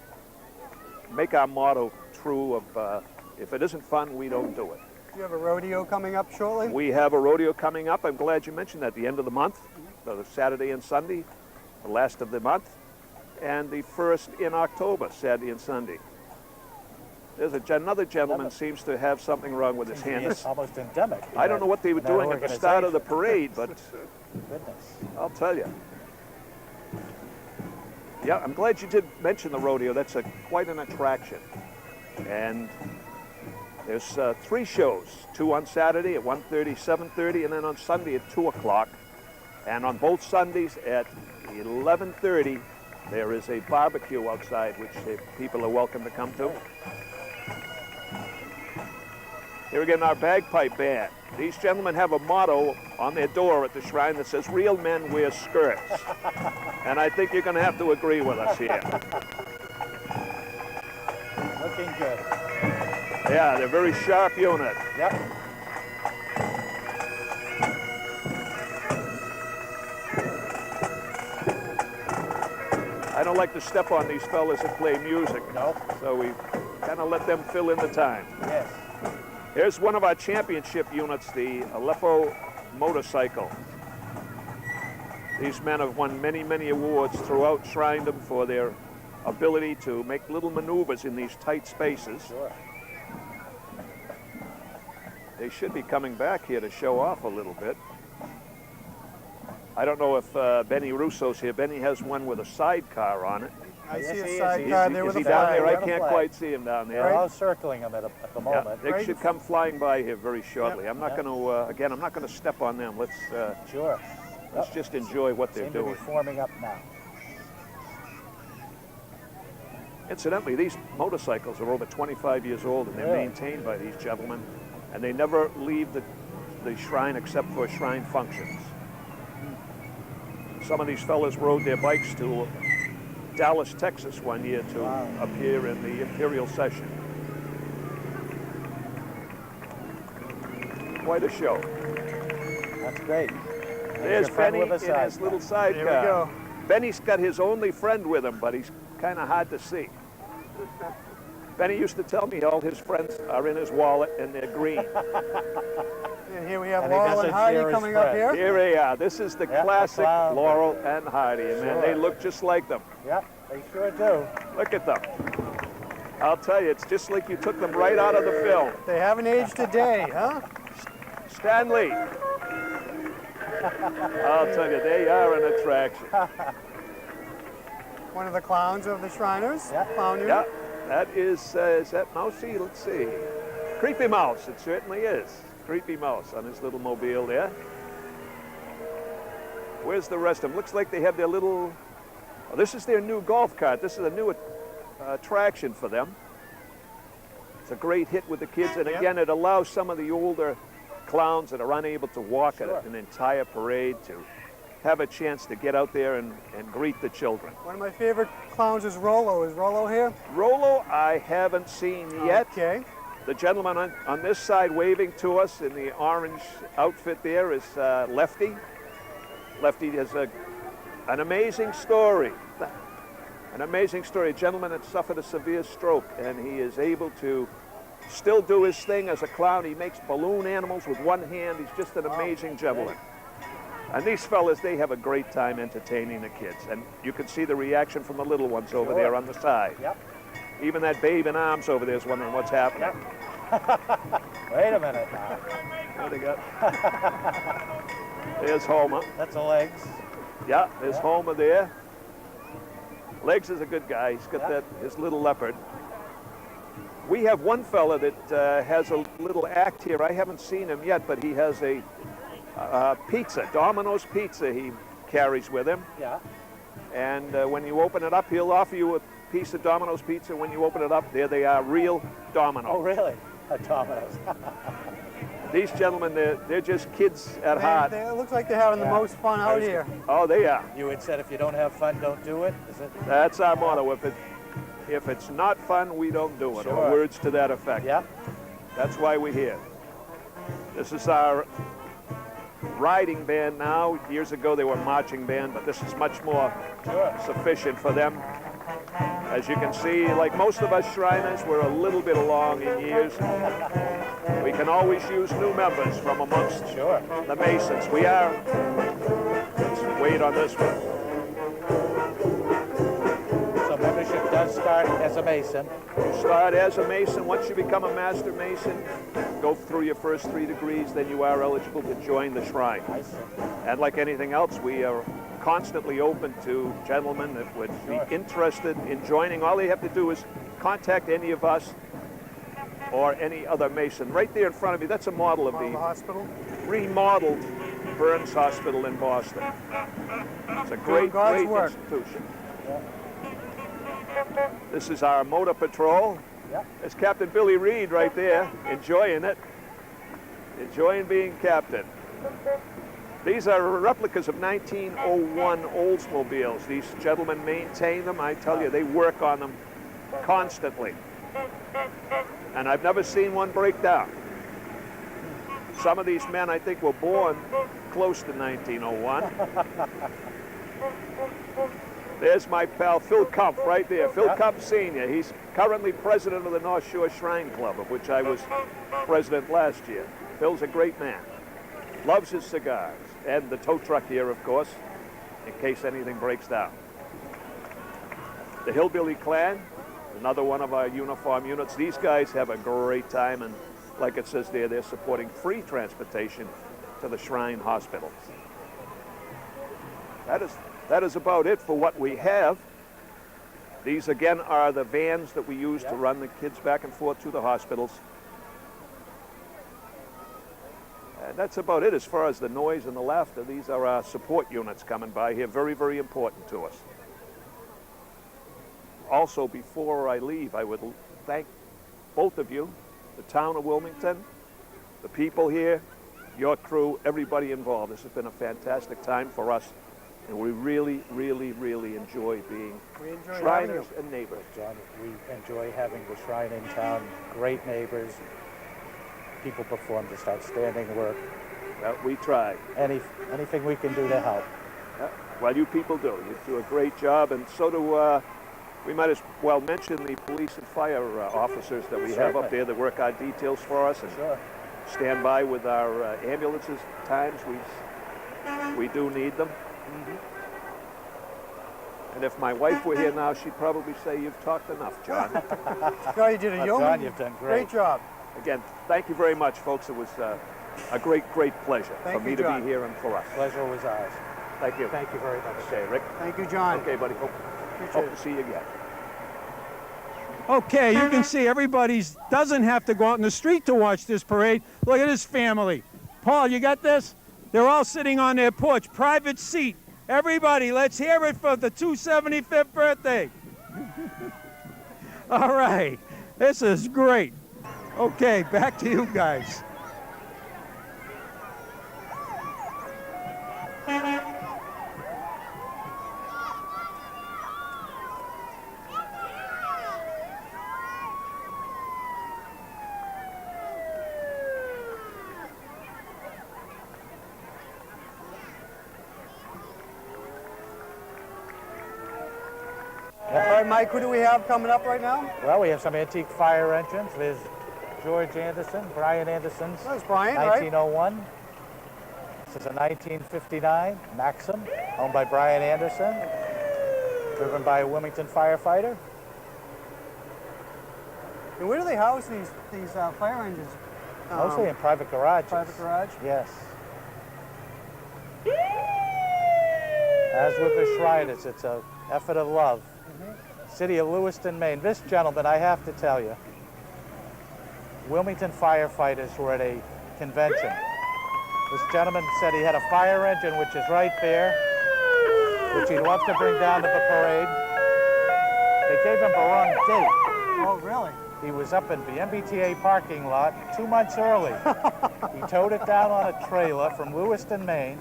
make our motto true of if it isn't fun, we don't do it. Do you have a rodeo coming up shortly? We have a rodeo coming up. I'm glad you mentioned that. The end of the month, the Saturday and Sunday, the last of the month, and the first in October, Saturday and Sunday. There's another gentleman seems to have something wrong with his hands. It's almost endemic. I don't know what they were doing at the start of the parade, but Goodness. I'll tell you. Yeah, I'm glad you did mention the rodeo. That's quite an attraction. And there's 3 shows, 2 on Saturday at 1:30, 7:30, and then on Sunday at 2 o'clock. And on both Sundays at 11:30, there is a barbecue outside, which people are welcome to come to. Here again, our bagpipe band. These gentlemen have a motto on their door at the Shrine that says, "Real men wear skirts." And I think you're going to have to agree with us here. Looking good. Yeah, they're a very sharp unit. Yep. I don't like to step on these fellas that play music. No. So we kind of let them fill in the time. Yes. Here's one of our championship units, the Aleppo motorcycle. These men have won many, many awards throughout Shrindom for their ability to make little maneuvers in these tight spaces. Sure. They should be coming back here to show off a little bit. I don't know if Benny Russo's here. Benny has one with a sidecar on it. I see a Is sidecar there with he a down flag. there? I can't quite see him down there. They're all circling them at the moment. Yeah, they should come flying by here very shortly. I'm not going to, again, I'm not going to step on them. Sure. Let's just enjoy what they're Seem to doing. be forming up now. Incidentally, these motorcycles are over 25 years old, and they're Really? maintained by these gentlemen, and they never leave the shrine except for shrine functions. Some of these fellas rode their bikes to Dallas, Texas one year to appear in the Imperial Session. Quite a show. That's great. There's your friend Benny with a in his little sidecar. Here we go. Benny's got his only friend with him, but he's kind of hard to see. Benny used to tell me all his friends are in his wallet and they're green. And here we have And he Laurel and doesn't Hardy share his coming up friends. here. Here they are. This is the classic clown. Laurel and Hardy. And man, Sure. they look just like them. Yeah, they sure do. Look at them. I'll tell you, it's just like you took them right out of the film. They haven't aged a day, huh? Stanley. I'll tell you, they are an attraction. One of the clowns of the Shriners. Yeah. Clown unit. Yeah, that is that Mousy? Let's see. Creepy Mouse, it certainly is. Creepy Mouse on his little mobile there. Where's the rest of them? Looks like they have their little, oh, this is their new golf cart. This is a new attraction for them. It's a great hit with the kids, and again, it allows some of the older clowns that are unable to walk at an entire parade to have a chance to get out there and greet the children. One of my favorite clowns is Rollo. Is Rollo here? Rollo, I haven't seen yet. Okay. The gentleman on this side waving to us in the orange outfit there is Lefty. Lefty has an amazing story. An amazing story. A gentleman that suffered a severe stroke, and he is able to still do his thing as a clown. He makes balloon animals with one hand. He's just an amazing gentleman. And these fellas, they have a great time entertaining the kids. And you can see the reaction from the little ones over there on the side. Yep. Even that babe in arms over there is wondering what's happening. Wait a minute now. What they got? There's Homer. That's the legs. Yeah, there's Homer there. Legs is a good guy. He's got his little leopard. We have one fella that has a little act here. I haven't seen him yet, but he has a pizza, Domino's pizza he carries with him. Yeah. And when you open it up, he'll offer you a piece of Domino's pizza. When you open it up, there they are, real Domino's. Oh, really? A Domino's. These gentlemen, they're just kids at heart. It looks like they're having the most fun out here. Oh, they are. You had said if you don't have fun, don't do it, is it? That's our motto. If it's not fun, we don't do it. Or words to that effect. Yeah. That's why we're here. This is our riding band now. Years ago, they were marching band, but this is much more sufficient for them. As you can see, like most of us Shriners, we're a little bit along in years. We can always use new members from amongst the Masons. We are. Let's wait on this one. So membership does start as a Mason. You start as a Mason. Once you become a Master Mason, go through your first 3 degrees, then you are eligible to join the Shrine. I see. And like anything else, we are constantly open to gentlemen that would be interested in joining. All they have to do is contact any of us or any other Mason. Right there in front of me, that's a model of the hospital? Remodeled Burns Hospital in Boston. It's a great, great institution. This is our motor patrol. There's Captain Billy Reed right there, enjoying it. Enjoying being captain. These are replicas of 1901 Oldsmobiles. These gentlemen maintain them. I tell you, they work on them constantly. And I've never seen one break down. Some of these men, I think, were born close to 1901. There's my pal Phil Kump right there. Phil Kump Sr. He's currently president of the North Shore Shrine Club, of which I was president last year. Phil's a great man. Loves his cigars. And the tow truck here, of course, in case anything breaks down. The Hillbilly Clan, another one of our uniform units. These guys have a great time, and like it says there, they're supporting free transportation to the Shrine hospitals. That is about it for what we have. These, again, are the vans that we use to run the kids back and forth to the hospitals. And that's about it as far as the noise and the laughter. These are our support units coming by here. Very, very important to us. Also, before I leave, I would thank both of you, the town of Wilmington, the people here, your crew, everybody involved. This has been a fantastic time for us, and we really, really, really enjoy being Shriners and neighbors. John, we enjoy having the Shrine in town. Great neighbors. people perform just outstanding work. Well, we try. Anything we can do to help. Well, you people do. You do a great job, and so do, we might as well mention the police and fire officers that we have up Certainly. there that work our details for us and stand by with our ambulances at times. We do need them. And if my wife were here now, she'd probably say, you've talked enough, John. No, you did a John, you've done great job. Again, thank you very much, folks. It was a great, great pleasure Thank for me you, to John. be here and for us. Pleasure was ours. Thank you. Thank you very much. Okay, Rick. Thank you, John. Okay, buddy. Hope to see you again. Okay, you can see everybody doesn't have to go out in the street to watch this parade. Look at this family. Paul, you got this? They're all sitting on their porch, private seat. Everybody, let's hear it for the 275th birthday. All right, this is great. Okay, back to you guys. All right, Mike, who do we have coming up right now? Well, we have some antique fire engines. There's George Anderson, Brian Anderson's That's Brian, right? 1901. This is a 1959 Maxim, owned by Brian Anderson, driven by a Wilmington firefighter. And where do they house these fire engines? Mostly in private garages. Private garage? Yes. As with the Shriners, it's an effort of love. City of Lewiston, Maine. This gentleman, I have to tell you, Wilmington firefighters were at a convention. This gentleman said he had a fire engine, which is right there, which he'd love to bring down to the parade. They gave him the wrong date. Oh, really? He was up in the MBTA parking lot 2 months early. He towed it down on a trailer from Lewiston, Maine.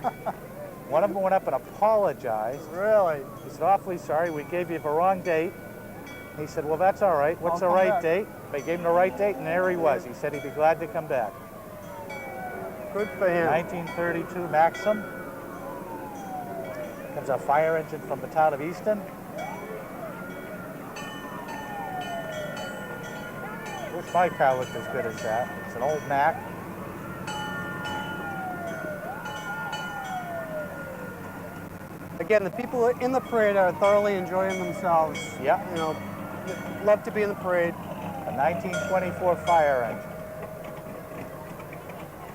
One of them went up and apologized. Really? He said, awfully sorry, we gave you the wrong date. He said, well, that's all right. What's the I'll come right back. date? They gave him the right date, and there he was. He said he'd be glad to come back. Good for him. 1932 Maxim. Comes a fire engine from the town of Easton. Wish my car looked as good as that. It's an old Mack. Again, the people in the parade are thoroughly enjoying themselves. Yeah. You know, love to be in the parade. A 1924 fire engine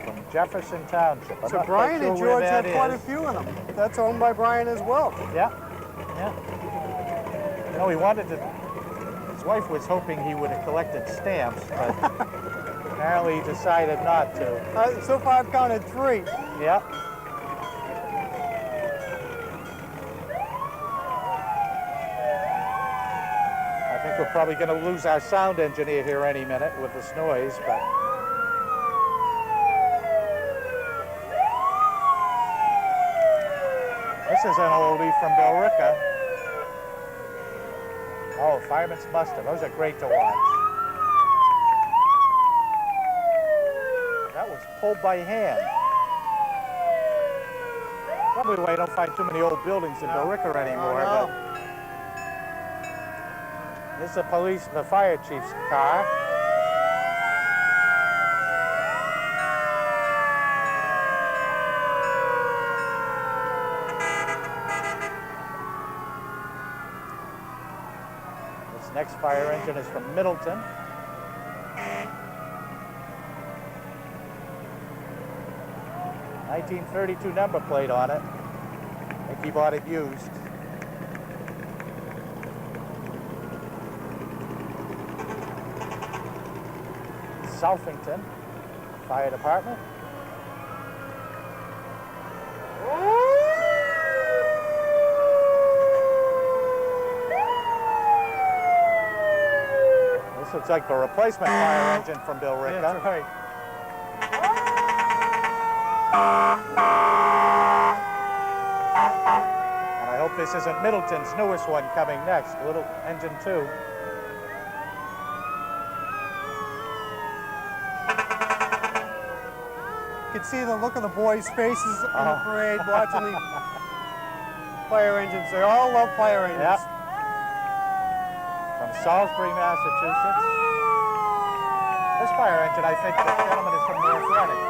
from Jefferson Township. I'm So not Brian quite sure and where George that have quite a is. few of them. That's owned by Brian as well. Yeah, yeah. You know, he wanted to, his wife was hoping he would have collected stamps, but apparently he decided not to. So far I've counted 3. Yeah. I think we're probably going to lose our sound engineer here any minute with this noise, but. This is an oldie from Billerica. Oh, Fireman's Muster. Those are great to watch. That was pulled by hand. Probably why you don't find too many old buildings in Billerica anymore. Oh, no. But this is the fire chief's car. This next fire engine is from Middleton. '32 number plate on it. I think he bought it used. Southington Fire Department. This looks like the replacement fire engine from Billerica. That's right. And I hope this isn't Middleton's newest one coming next, little engine 2. could see the look of the boys' faces in the parade watching the fire engines. They all love fire engines. Yep. From Salisbury, Massachusetts. This fire engine, I think the gentleman is from North Reading.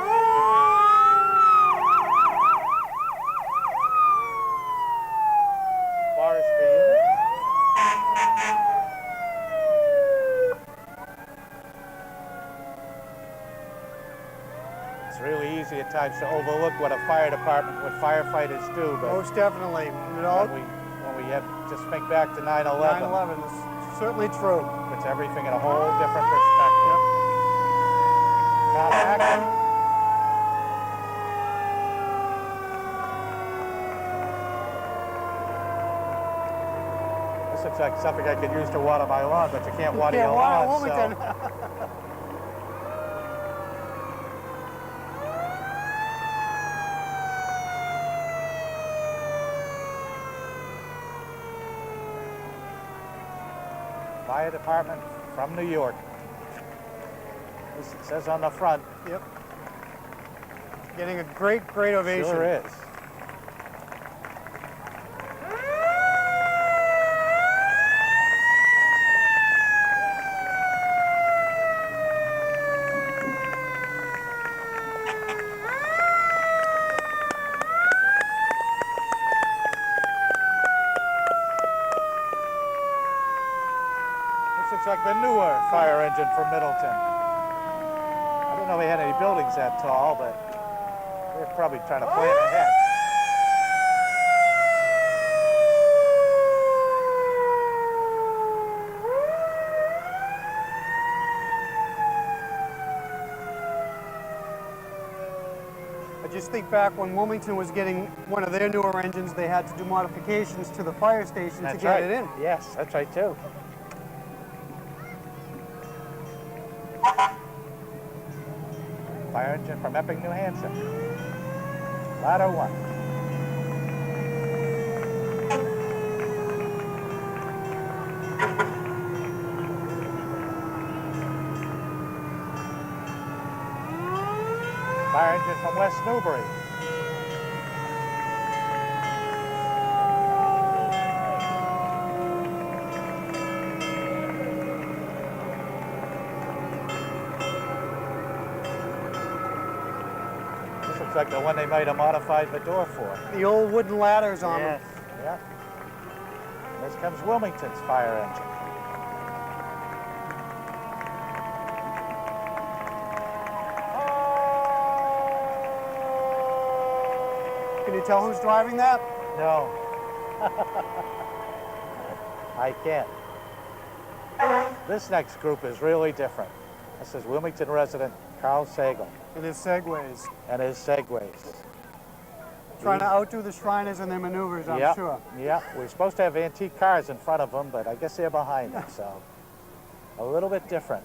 Forestry unit. It's really easy at times to overlook what a fire department, what firefighters do, but Most definitely. when we have just think back to 9/11, 9/11 is certainly true. puts everything in a whole different perspective. Compact. This looks like something I could use to water my lawn, but you can't water your lawn. Wilmington. Fire department from New York. This it says on the front. Yep. Getting a great ovation. Sure is. This looks like the newer fire engine from Middleton. I didn't know they had any buildings that tall, but they're probably trying to plan ahead. I just think back when Wilmington was getting one of their newer engines, they had to do modifications to the fire station to get it in. Yes, that's right too. Fire engine from Epping, New Hampshire. Ladder 1. Fire engine from West Newbury. This looks like the one they might have modified the door for. The old wooden ladders on Yes, yeah. This comes Wilmington's fire engine. them. Can you tell who's driving that? No. I can't. This next group is really different. This is Wilmington resident Carl Sagal. It is Segways. And his Segways. Trying to outdo the Shriners in their maneuvers, I'm sure. Yeah, we're supposed to have antique cars in front of them, but I guess they're behind us, so a little bit different.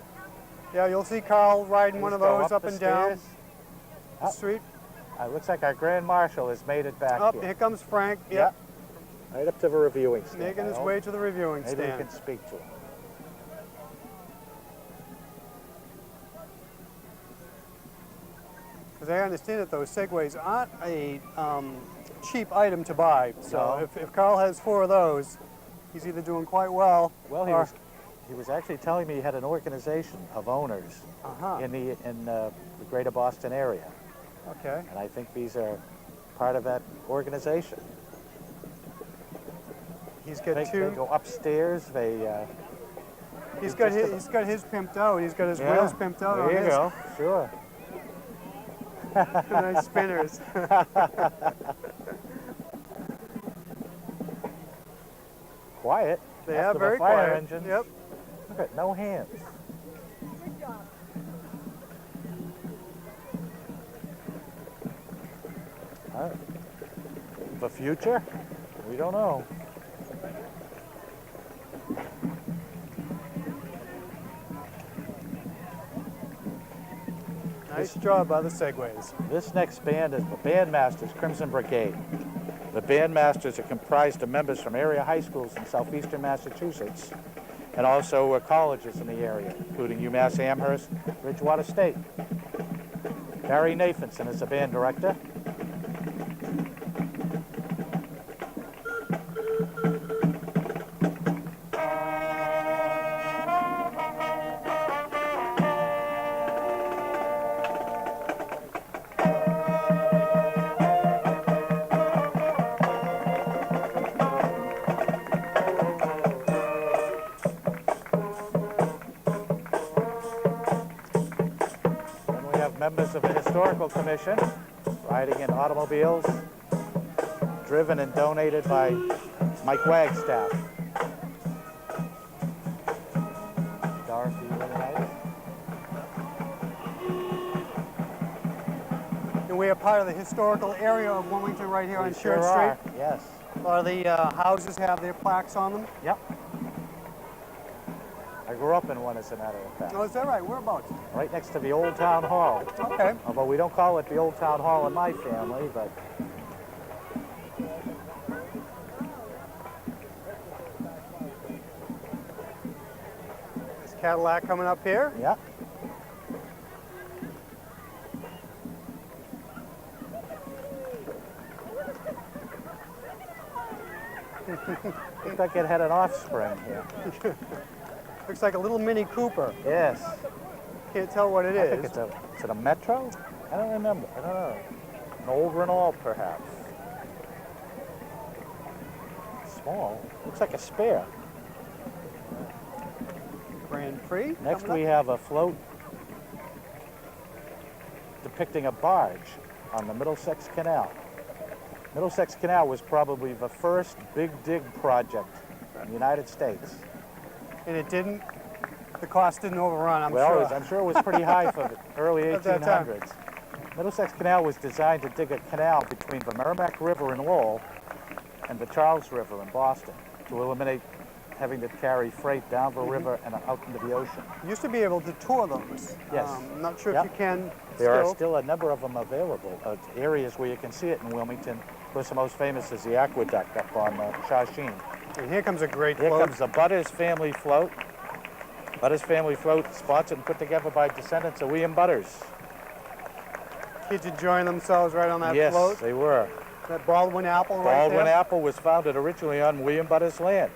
Yeah, you'll see Carl riding one of those up the and down stairs. the street. It looks like our Grand Marshal has made it back Up, here. here comes Frank. Yeah. Right up to the reviewing stand. Making his I hope. way to the reviewing Maybe stand. we can speak to him. As I understand it, those Segways aren't a cheap item to buy. So No. if Carl has 4 of those, he's either doing quite well. Well, or, he was actually telling me he had an organization of owners in the greater Boston area. Okay. And I think these are part of that organization. He's got They 2. go upstairs. They. He's got his pimped out. He's got his Yeah, wheels pimped out. there on you his. go. Sure. Nice spinners. Quiet. They After are the very fire quiet. engines. Yep. Look at no hands. The future? We don't know. Nice job by the Segways. This next band is the Bandmasters Crimson Brigade. The Bandmasters are comprised of members from area high schools in southeastern Massachusetts and also colleges in the area, including UMass Amherst, Bridgewater State. Barry Nathanson is the band director. Members of the Historical Commission, riding in automobiles, driven and donated by Mike Wagstaff. Dorothy Leonidas. And we are part of the historical area of Wilmington right here on Church Are. Street. Yes. A lot of the houses have their plaques on them. Yep. I grew up in one, as a matter of fact. Oh, is that right? Whereabouts? Right next to the Old Town Hall. Okay. Although we don't call it the Old Town Hall in my family, but... This Cadillac coming up here. Yep. Looks like it had an offspring here. Looks like a little Mini Cooper. Yes. Can't tell what it I is. think is it a Metro? I don't remember. I don't know. An old Renault, perhaps. Small. Looks like a spare. Grand Prix. Next we have a float depicting a barge on the Middlesex Canal. Middlesex Canal was probably the first big dig project in the United States. And it didn't, the cost didn't overrun, I'm well, sure. I'm sure it was pretty high for the early At that time. 1800s. Middlesex Canal was designed to dig a canal between the Merrimack River in Lowell and the Charles River in Boston to eliminate having to carry freight down the river and out into the ocean. You used to be able to tour those. Yes. I'm not sure Yep. if you can There are still a number of them available, areas where you can see it in Wilmington. Of course, the most famous is the aqueduct up on Shawsheen. And here comes a great Here float. comes the Butters Family Float. Butters Family Float, sponsored and put together by descendants of William Butters. Kids enjoying themselves right on that Yes, float. they were. That Baldwin apple right there. Baldwin apple was founded originally on William Butters' land.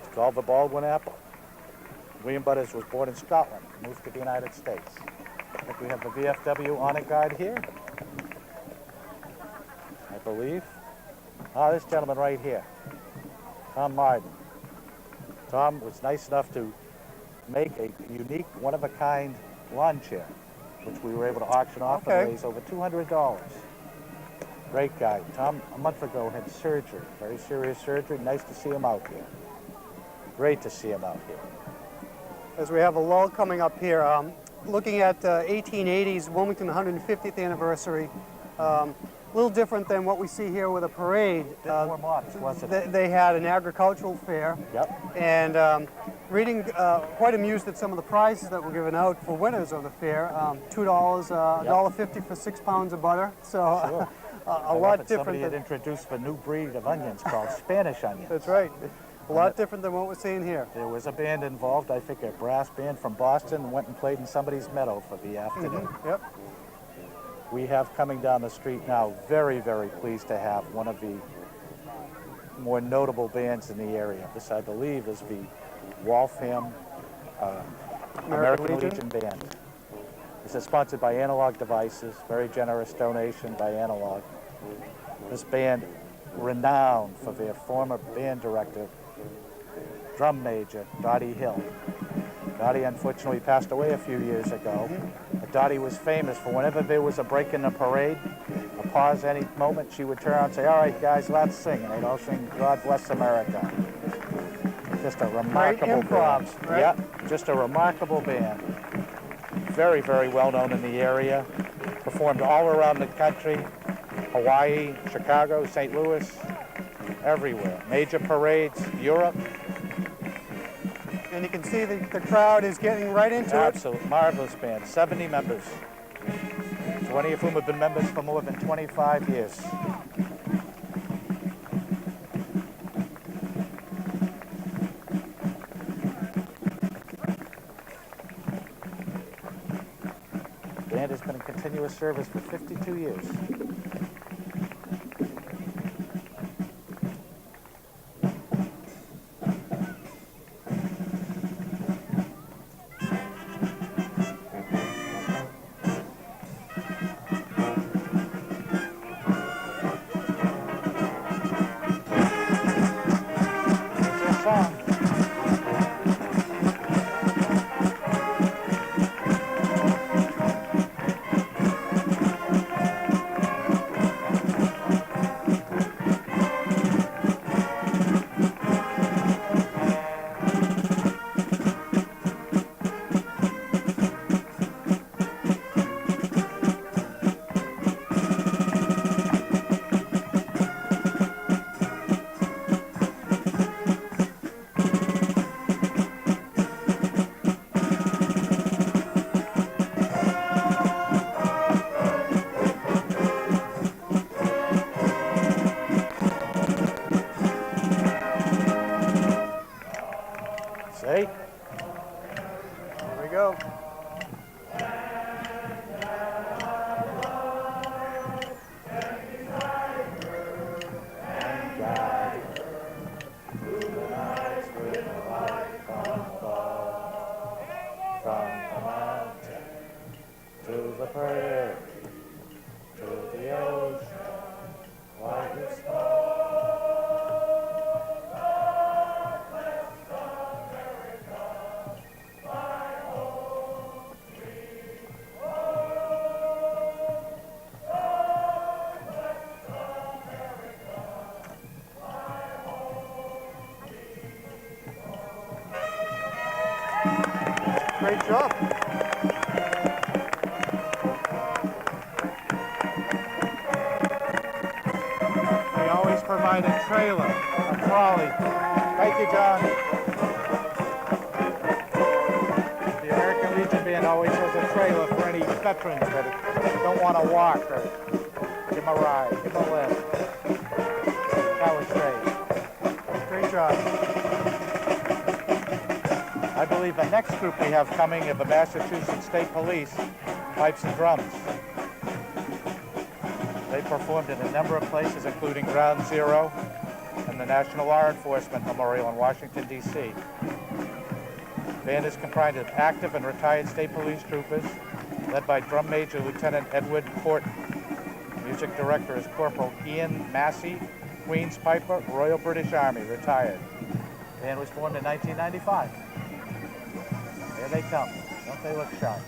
It's called the Baldwin apple. William Butters was born in Scotland, moved to the United States. I think we have the VFW honor guard here, I believe. Ah, this gentleman right here, Tom Martin. Tom was nice enough to make a unique, one-of-a-kind lawn chair, which we were able to auction off and raise over $200. Great guy. Tom, a month ago, had surgery, very serious surgery. Nice to see him out here. Great to see him out here. As we have a lull coming up here, looking at 1880s Wilmington 150th anniversary, a little different than what we see here with a parade. More modest, wasn't it? They had an agricultural fair. Yep. And reading, quite amused at some of the prizes that were given out for winners of the fair. $2, $1.50 for 6 pounds of butter. So Sure. a lot different. Somebody had introduced a new breed of onions called Spanish onions. That's right. A lot different than what we're seeing here. There was a band involved, I think a brass band from Boston, went and played in somebody's meadow for the afternoon. Yep. We have coming down the street now, very, very pleased to have one of the more notable bands in the area. This, I believe, is the Waltham American Legion Band. This is sponsored by Analog Devices, very generous donation by Analog. This band, renowned for their former band director, drum major, Dottie Hill. Dottie unfortunately passed away a few years ago. But Dottie was famous for whenever there was a break in the parade, a pause any moment, she would turn around and say, "All right, guys, let's sing." And they'd all sing "God Bless America." Just a remarkable band. Right? Yeah, just a remarkable band. Very, very well known in the area. Performed all around the country, Hawaii, Chicago, St. Louis, everywhere. Major parades, Europe. And you can see the crowd is getting right into it. Absolute marvelous band, 70 members. 20 of whom have been members for more than 25 years. The band has been in continuous continuous service for 52 years. See? Here we go. From the mountain to the prairie to the ocean, white as snow. Great job. They always provide a trailer, a trolley. Thank you, John. The American Legion Band always has a trailer for any veterans that don't want to walk or give them a ride, give them a lift. That was great. Great job. I believe the next group we have coming is the Massachusetts State Police, Pipes and Drums. They performed in a number of places, including Ground Zero and the National Law Enforcement Memorial in Washington, D.C. The band is comprised of active and retired state police troopers, led by Drum Major Lieutenant Edward Horton. Music director is Corporal Ian Massey, Queen's Piper, Royal British Army, retired. The band was formed in 1995. Here they come. Don't they look sharp?